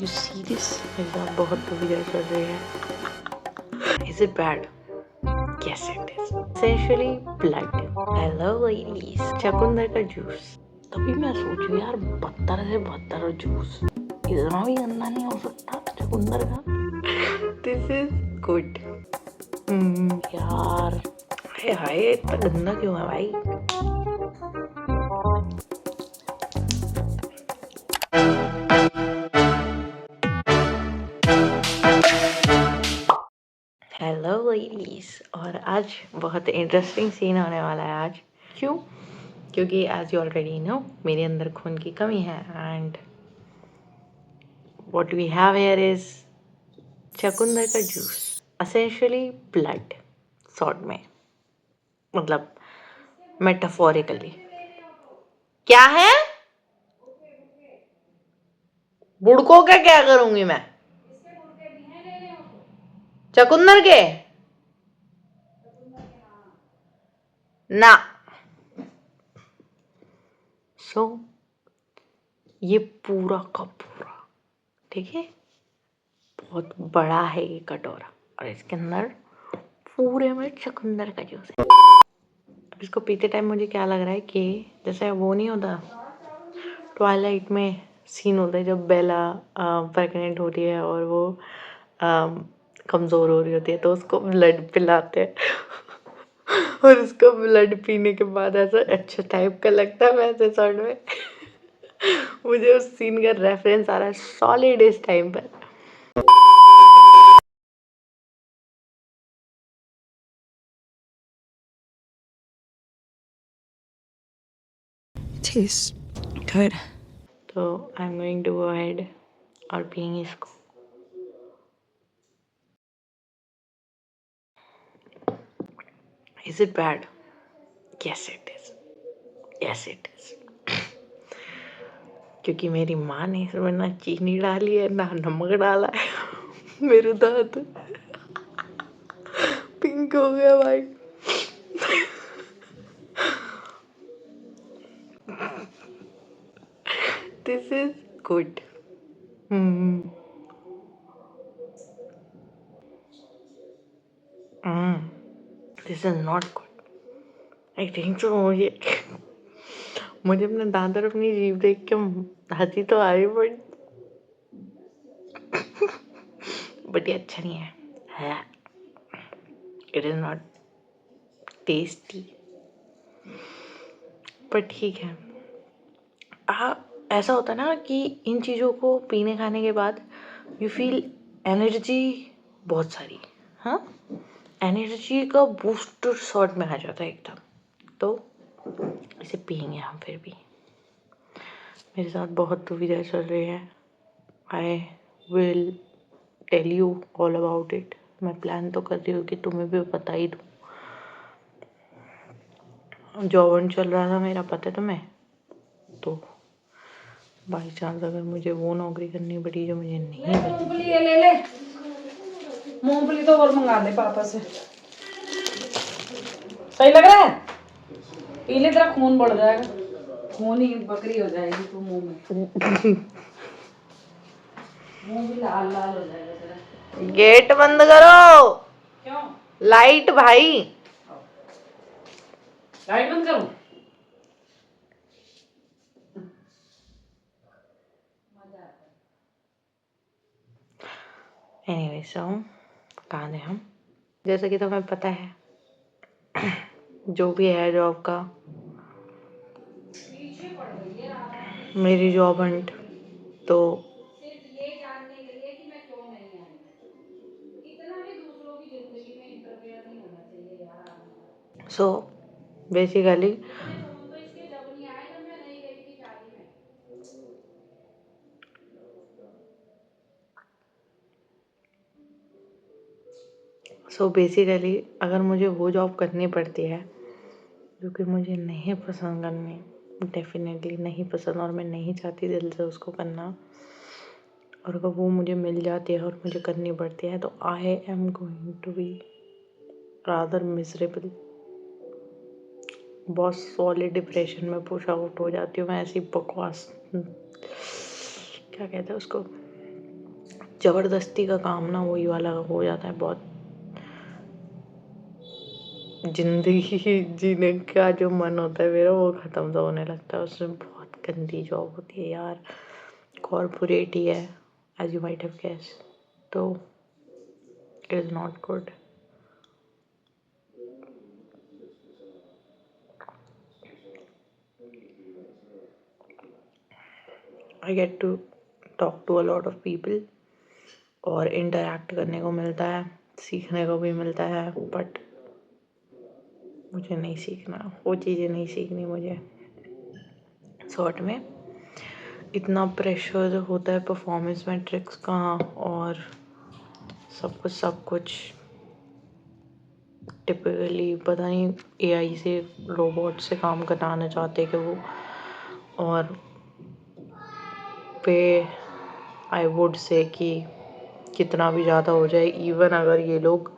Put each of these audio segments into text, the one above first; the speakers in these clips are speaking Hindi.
You see this? मेरे साथ बहुत तवीज़ें चल रही है. Is it bad? Yes, it is. Essentially blood. Hello ladies. चकुंदर का जूस. तभी मैं सोचूं यार 72 से 72 जूस इतना भी गंदा नहीं हो सकता चकुंदर का. This is good. यार हाय हाय इतना गंदा क्यों है भाई. Hello ladies. और आज बहुत इंटरेस्टिंग सीन होने वाला है आज. क्यों? क्योंकि एज यू ऑलरेडी नो मेरे अंदर खून की कमी है and what we have here is चकुंदर का जूस. एसेंशियली ब्लड सॉर्ट में, मतलब मेटाफोरिकली. क्या है? बुड़कों का क्या करूंगी मैं? चकुंदर के ना. सो ये पूरा का पूरा, ठीक है, बहुत बड़ा है ये कटोरा और इसके अंदर पूरे में चकुंदर का जूस है. इसको पीते टाइम मुझे क्या लग रहा है कि जैसे वो नहीं होता ट्वाइलाइट में सीन होता है जब बेला प्रेग्नेंट होती है और वो कमज़ोर हो रही होती है तो उसको ब्लड पिलाते हैं और उसको ब्लड पीने के बाद ऐसा अच्छा टाइप का लगता है वैसे सॉर्ट में. मुझे उस सीन का रेफरेंस आ रहा है सॉलिड इस टाइम पर. Tastes good. तो I am going to go ahead और पियेंगे इसको. Is it bad? Yes, it is. Yes, it is. क्योंकि मेरी माँ ने इसमें ना चीनी डाली है ना नमक डाला है. मेरे दांत पिंक हो गया भाई. This is good. This is not good. I think so. मुझे अपने दांत और अपनी जीभ देख के हंसी तो आ रही बट ये अच्छा नहीं है. इट इज नॉट टेस्टी पर ठीक है. ऐसा होता है ना कि इन चीज़ों को पीने खाने के बाद यू फील एनर्जी बहुत सारी. हाँ, एनर्जी का बूस्टर सॉर्ट में आ जाता है एकदम. तो इसे पियेंगे हम फिर भी. मेरे साथ बहुत दुविधा चल रही है. I will tell you all about it. मैं प्लान तो कर रही हूँ कि तुम्हें भी बता ही दूँ. जॉब चल रहा था मेरा, पता है तुम्हें. तो बाई चांस अगर मुझे वो नौकरी करनी पड़ी जो मुझे नहीं मूंगफली ये ले ले. मूंगफली तो और मंगा ले पापा से. सही लग रहा है? पी ले, तेरा खून बढ़ जाएगा. खून ही बकरी हो जाएगी तू मुंह में. मुंह भी लाल लाल हो जाएगा तेरा. गेट बंद करो. क्यों? लाइट भाई. लाइट बंद करूं? एनीवे सो कहाँ थे हम. जैसा कि तुम्हें पता है जो भी है जॉब का, मेरी जॉब हंट. तो सिर्फ ये जानने के लिए कि मैं क्यों नहीं आई. इतना भी दूसरों की जिंदगी में इंटरफेयर नहीं होना चाहिए यार. सो बेसिकली इतने फोन तो इसके जब नहीं आए जब मैं नहीं गई थी शादी में. अगर मुझे वो जॉब करनी पड़ती है जो कि मुझे नहीं पसंद करनी, डेफिनेटली नहीं पसंद और मैं नहीं चाहती दिल से उसको करना, और अगर वो मुझे मिल जाती है और मुझे करनी पड़ती है तो I am going to be rather miserable. बहुत सॉलिड डिप्रेशन में पुश आउट हो जाती हूँ मैं. ऐसी बकवास क्या कहते हैं उसको, ज़बरदस्ती का काम ना वही वाला हो जाता है बहुत। ज़िंदगी जीने का जो मन होता है मेरा वो ख़त्म तो होने लगता है उसमें। बहुत गंदी जॉब होती है यार, कॉर्पोरेट ही है as you might have guess, तो it is not good. I get to talk to a lot of people और इंटरैक्ट करने को मिलता है, सीखने को भी मिलता है, बट मुझे नहीं सीखना, वो चीज़ें नहीं सीखनी मुझे। शॉर्ट में इतना प्रेशर होता है परफॉर्मेंस मैट्रिक्स का और सब कुछ टिपिकली पता नहीं एआई से, रोबोट से काम कराना चाहते कि वो, और पे आई वुड से कि कितना भी ज़्यादा हो जाए, इवन अगर ये लोग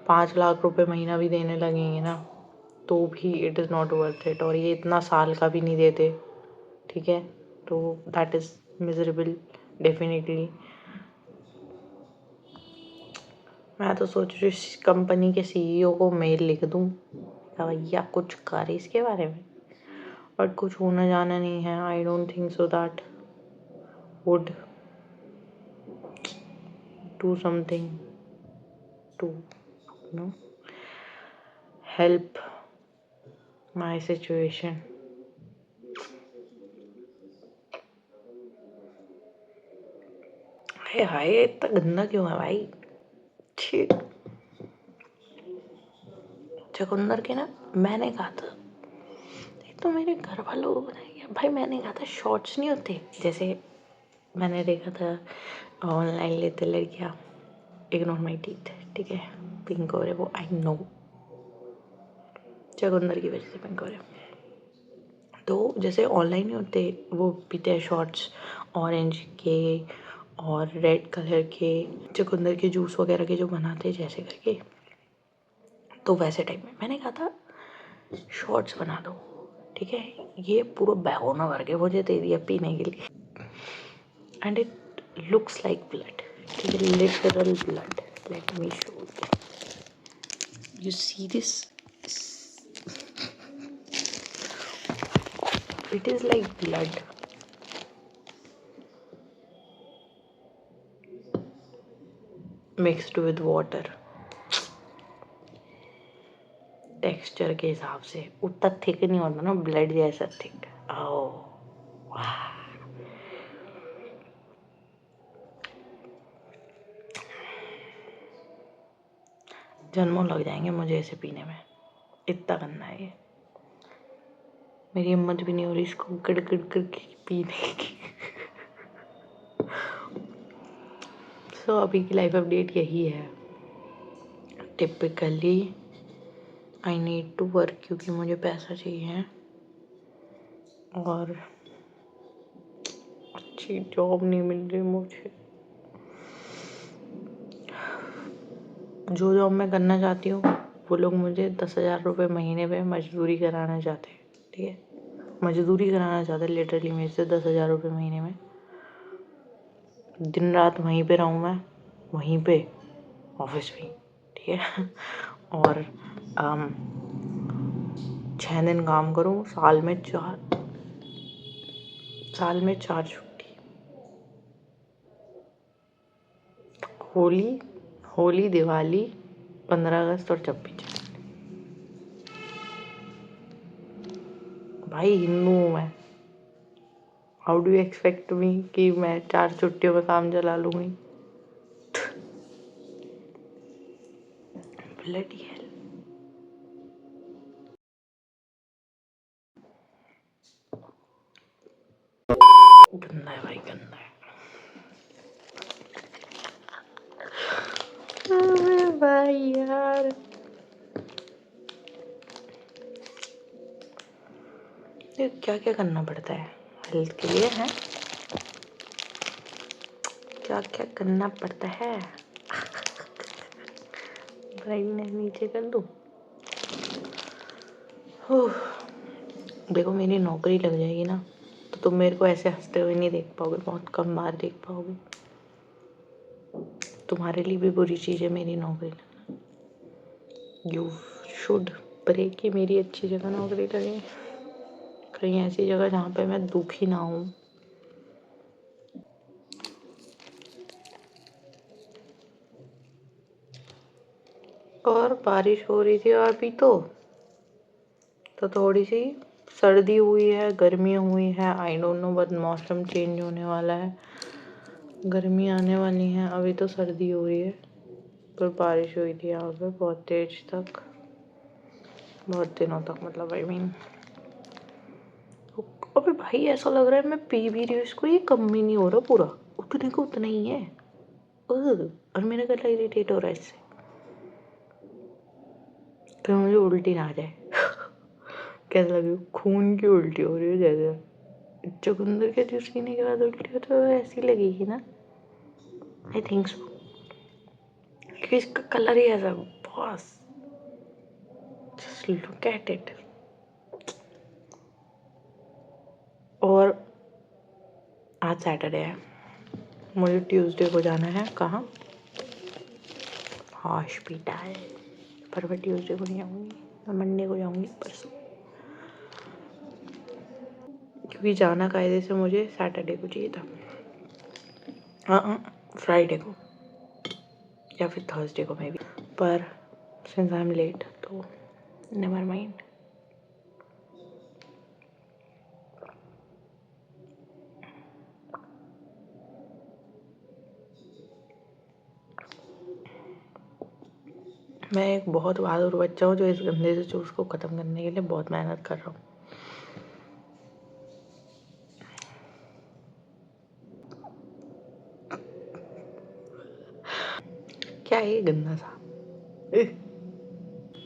5 लाख रुपए महीना भी देने लगेंगे ना तो भी it is not worth it, और ये इतना साल का भी नहीं देते, ठीक है, तो दैट इज़ मिजरेबल डेफिनेटली। मैं तो सोच रही हूँ कंपनी के सीईओ को मेल लिख दूँ क्या भैया कुछ कर इसके बारे में, बट कुछ होना जाना नहीं है। I don't think so that would do something to no help my situation. हाय इतना गंदा क्यों है भाई, छी। चुकंदर के ना मैंने कहा था, एक तो मेरे घर वालों को बताया भाई, मैंने कहा था शॉर्ट्स नहीं होते जैसे मैंने देखा था ऑनलाइन लेते लड़कियाँ, इग्नोर माई टीथ, ठीक है, पिंक हो रहे वो, आई नो चुकंदर की वजह से पिंक हो रहे। तो जैसे ऑनलाइन नहीं होते वो पीते हैं शॉर्ट्स ऑरेंज के और रेड कलर के, चुकंदर के जूस वगैरह के जो बनाते हैं जैसे करके, तो वैसे टाइप में मैंने कहा था शॉर्ट्स बना दो, ठीक है। ये पूरा भगोना भर के मुझे दे दिया पीने के लिए, and it looks like blood, ठीक है, literal blood. Let me show you see this, it is like blood. Mixed with water, texture के हिसाब से उतना थिक नहीं होता ना, ब्लड जैसा थिक। ओ जन्मों लग जाएंगे मुझे इसे पीने में, इतना गंदा है ये। मेरी हिम्मत भी नहीं हो रही इसको गड़ गड़ करके पीने की। सो अभी की लाइफ अपडेट यही है। Typically I need to work क्योंकि मुझे पैसा चाहिए और अच्छी जॉब नहीं मिल रही मुझे। जो जॉब मैं करना चाहती हूँ वो लोग मुझे 10,000 रुपये महीने पे मजदूरी कराना चाहते हैं, ठीक है, मजदूरी कराना चाहते हैं लिटरली मेरे से 10,000 रुपये महीने में। दिन रात वहीं पे रहूँ मैं, वहीं पे ऑफिस भी, ठीक है, और 6 दिन काम करूँ, साल में 4 छुट्टी। होली, दिवाली, 15 अगस्त और 26 जनवरी। भाई हिंदू हूँ मैं, how do you expect me कि मैं 4 छुट्टियों में काम चला लूँगी। Bloody hell. गंदा है भाई, गंदा है। अरे भाई यार, ये क्या क्या करना पड़ता है हेल्थ के लिए है, क्या क्या करना पड़ता है। ब्राइटनेस नीचे कर दूँ। देखो मेरी नौकरी लग जाएगी ना तो तुम मेरे को ऐसे हंसते हुए नहीं देख पाओगे, बहुत कम बार देख पाओगे। तुम्हारे लिए भी बुरी चीज़ है मेरी नौकरी लगना। यू शुड प्रे कि मेरी अच्छी जगह नौकरी लगे, कहीं ऐसी जगह जहाँ पे मैं दुखी ना हूँ। और बारिश हो रही थी और भी तो थोड़ी सी सर्दी हुई है, गर्मी हुई है, आई डोंट नो, बट मौसम चेंज होने वाला है, गर्मी आने वाली है। अभी तो सर्दी हो रही है, पर बारिश हुई थी यहाँ पे बहुत तेज तक, बहुत दिनों तक, मतलब आई मीन। अबे भाई ऐसा लग रहा है मैं पी भी रही हूँ इसको, ये कम भी नहीं हो रहा, पूरा उतने को उतना ही है। और मेरा गला इरिटेट हो रहा है इससे, तो मुझे उल्टी ना आ जाए। कैसा लगे, खून की उल्टी हो रही है जैसे चुकंदर के जूस पीने के बाद उल्टी हो तो ऐसी लगेगी ना, आई थिंक सो, क्योंकि इसका कलर ही ऐसा boss, just look at it. और आज सैटरडे है, मुझे ट्यूसडे को जाना है कहाँ, हॉस्पिटल, पर मैं ट्यूसडे को नहीं आऊँगी, मैं मंडे को जाऊँगी, परसों, क्योंकि जाना कायदे से मुझे सैटरडे को चाहिए था। हाँ, फ्राइडे को या फिर थर्सडे को मे बी, पर सिंस आई एम लेट तो नेवर माइंड। मैं एक बहुत बहादुर बच्चा हूँ जो इस गंदे से जूस को ख़त्म करने के लिए बहुत मेहनत कर रहा हूँ। क्या है ये गंदा सा,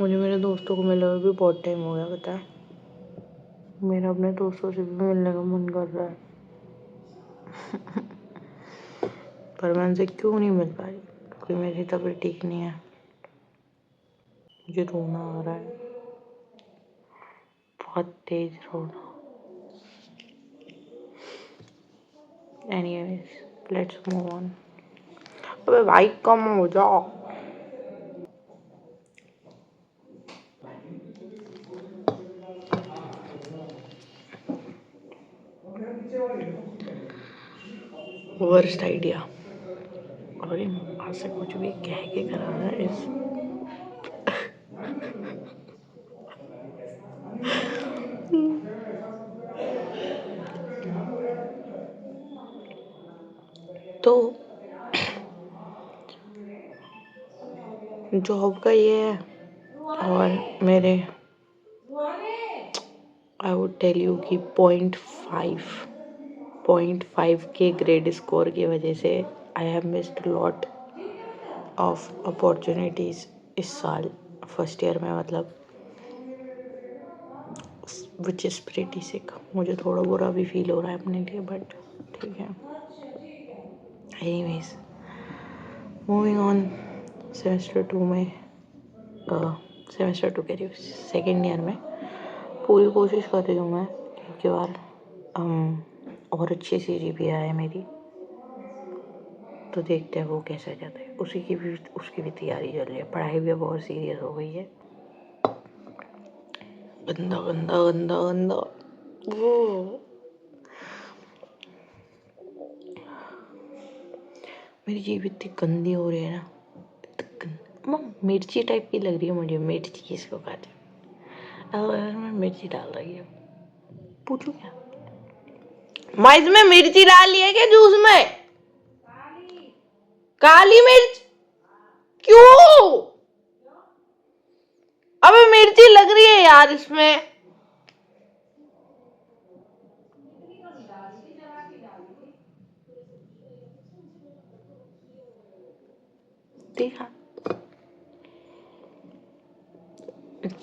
मुझे मेरे दोस्तों को मिले हुए भी बहुत टाइम हो गया, पता है, मेरा अपने दोस्तों से भी मिलने का मन कर रहा है, पर मैं उनसे क्यों नहीं मिल पा रही, क्योंकि मेरी तबीयत ठीक नहीं है, मुझे रोना आ रहा है, बहुत तेज रोना। Anyways let's move on. अबे भाई कम हो जाओ। वर्स्ट आइडिया, और ये आज से कुछ भी कह के कराना इस तो जॉब का ये है, और मेरे आई वुड टेल यू कि 0.5 के ग्रेड स्कोर की वजह से I have missed lot of opportunities इस साल फर्स्ट ईयर में, मतलब विच इज़ प्रीटी सिक। मुझे थोड़ा बुरा भी फील हो रहा है अपने लिए, बट ठीक है। एनीवेज मूविंग ऑन, सेमेस्टर 2 में सेमेस्टर 2 कह रही हूँ, सेकेंड ईयर में पूरी कोशिश कर रही हूँ मैं कि बार और अच्छी सी GPA आए मेरी, तो देखते हैं वो कैसे जाता है। उसकी भी तैयारी चल रही है, पढ़ाई भी बहुत सीरियस हो गई है, गंदा गंदा गंदा गंदा वो। मेरी जीभ इतनी गंदी हो रही है ना, मिर्ची टाइप की लग रही है मुझे, मिर्ची किसको कहते हैं, अगर मैं मिर्ची डाल रही है, पूछू क्या माँ, इसमें मिर्ची डाली है क्या जूस में, काली मिर्च, क्यों, अबे मिर्ची लग रही है यार इसमें, देखा,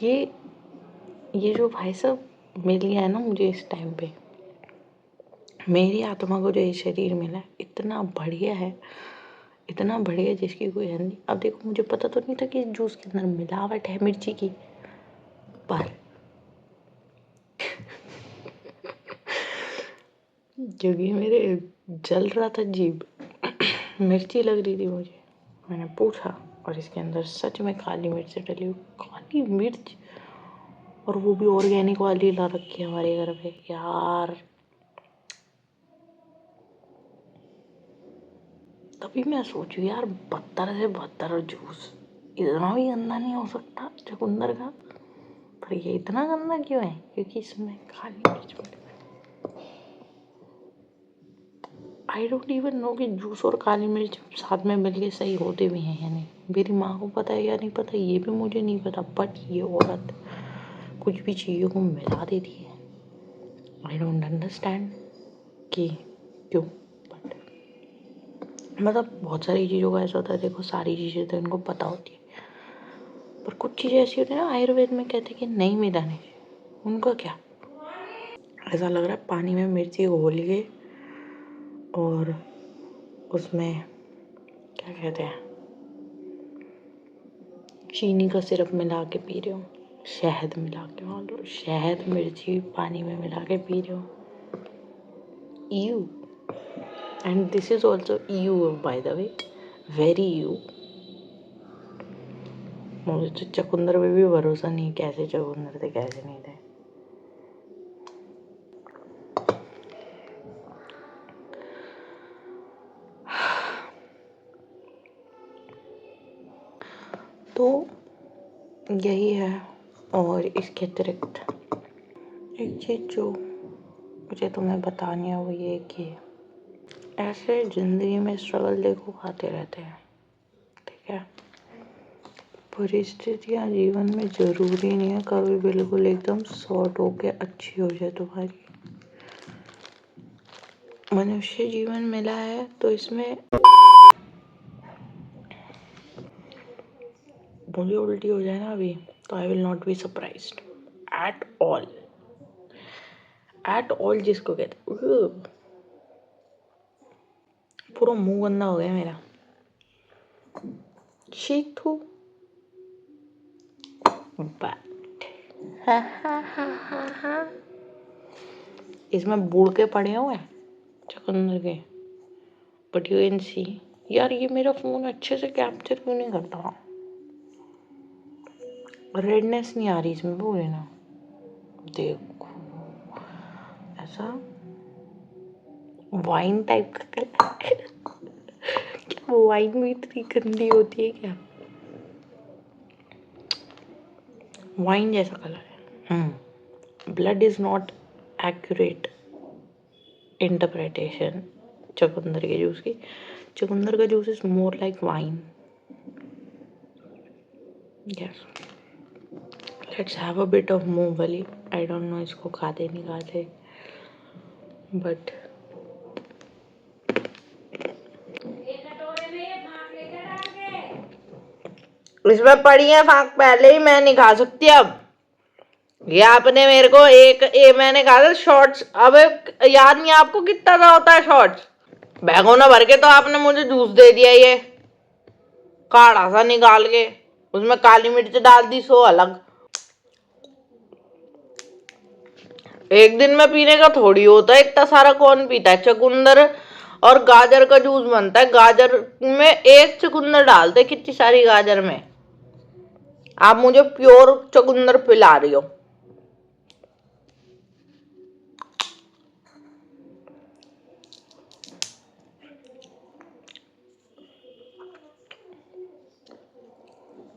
ये जो भाई साहब मिल गया है ना मुझे इस टाइम पे, मेरी आत्मा को जो ये शरीर मिला है इतना बढ़िया है, इतना बढ़िया जिसकी कोई है नहीं। अब देखो, मुझे पता तो नहीं था कि जूस के अंदर मिलावट है मिर्ची की, पर क्योंकि मेरे जल रहा था जीभ, मिर्ची लग रही थी मुझे, मैंने पूछा और इसके अंदर सच में काली मिर्च डली हुई। काली मिर्च, और वो भी ऑर्गेनिक वाली ला रखी है हमारे घर पे यार। तभी मैं सोचू यार, 72 से 72 जूस इतना भी गंदा नहीं हो सकता चुकंदर का, पर ये इतना गंदा क्यों है? क्योंकि इसमें काली मिर्च पड़ी। आई डोंट इवन नो कि जूस और काली मिर्च साथ में मिलके सही होते भी हैं या नहीं। मेरी माँ को पता है या नहीं पता ये भी मुझे नहीं पता, बट ये औरत कुछ भी चीज़ों को मिला देती है। आई डोंट अंडरस्टैंड कि क्यों, बट मतलब बहुत सारी चीज़ों का ऐसा होता है। देखो सारी चीज़ें तो इनको पता होती है, पर कुछ चीज़ें ऐसी होती है ना आयुर्वेद में कहते हैं कि नहीं मिलानी चाहिए। उनका क्या, ऐसा लग रहा है पानी में मिर्ची घोल के और उसमें क्या कहते हैं, चीनी का सिरप मिला के पी रहे हो, शहद मिला के, मान लो शहद मिर्ची पानी में मिला के पी रहे हो। You, and this is also you by the way, very you. मुझे तो चुकंदर पे भी भरोसा नहीं, कैसे चुकंदर थे कैसे नहीं थे। तो यही है। और इसके अतिरिक्त एक चीज़ जो मुझे तुम्हें बतानी है वो ये कि ऐसे ज़िंदगी में स्ट्रगल देखो आते रहते हैं, ठीक है। परिस्थितियाँ जीवन में ज़रूरी नहीं है कभी बिल्कुल एकदम सॉर्ट होके अच्छी हो जाए तुम्हारी। मनुष्य जीवन मिला है तो इसमें मुझे उल्टी हो जाए ना अभी तो I will not be surprised at all. At all जिसको कहते हैं, पूरा मुंह गंदा हो गया मेरा। शीख थू बट इसमें बूढ़ के पड़े हुए हैं चुकंदर के, बट यू कैन सी। यार ये मेरा फोन अच्छे से कैप्चर क्यों नहीं करता, रेडनेस नहीं आ रही इसमें, बोले ना देखो ऐसा वाइन टाइप का कलर। क्या वाइन भी इतनी गंदी होती है क्या? वाइन जैसा कलर है। Blood is not accurate interpretation चुकंदर के जूस की। चुकंदर का juice is more like wine. Yes, let's have a bit of मूंगफली। आई डोंट नो इसको खाते नहीं खाते, बट इसमें पड़ी है फाक पहले ही, मैं नहीं खा सकती अब। ये आपने मेरे को मैंने कहा था शॉर्ट्स, अब याद नहीं आपको कितना सा होता है शॉर्ट्स? भगोना भर के तो आपने मुझे जूस दे दिया, ये काढ़ा सा निकाल के उसमें काली मिर्च डाल दी सो अलग। एक दिन में पीने का थोड़ी होता है, इतना सारा कौन पीता है? चुकंदर और गाजर का जूस बनता है, गाजर में एक चुकंदर डालते, कितनी सारी गाजर में। आप मुझे प्योर चुकंदर पिला रही हो।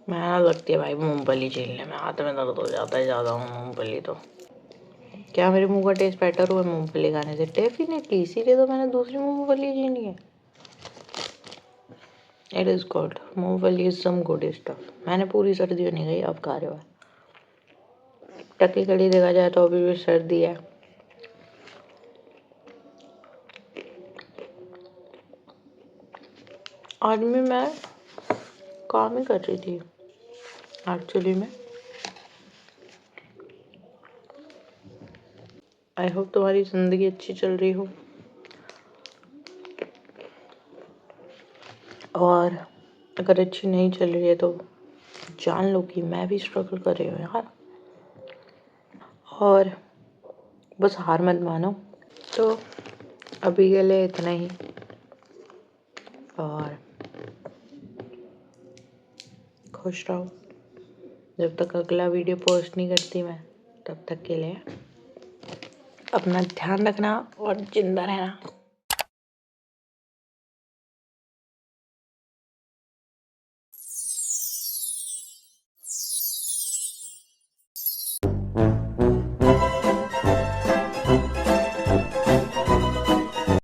मैं लगती है भाई मूंगफली छीलने में हाथ में दर्द हो जाता है ज्यादा मूंगफली तो। क्या मेरे मुंह का टेस्ट बेटर हुआ मूंगफली खाने से? डेफिनेटली, इसीलिए तो मैंने दूसरी मूंगफली छीनी है। इट इज गुड, मूंगफली इज सम गुड स्टफ। मैंने पूरी सर्दियों नहीं गई, अब खा रहे हो। टेक्निकली देखा जाए तो अभी भी सर्दी है। आज भी मैं काम ही कर रही थी एक्चुअली में। आई होप तुम्हारी जिंदगी अच्छी चल रही हो, और अगर अच्छी नहीं चल रही है तो जान लो कि मैं भी स्ट्रगल कर रही हूँ यार, और बस हार मत मानो। तो अभी के लिए इतना ही, और खुश रहो। जब तक अगला वीडियो पोस्ट नहीं करती मैं, तब तक के लिए अपना ध्यान रखना और जिंदा रहना।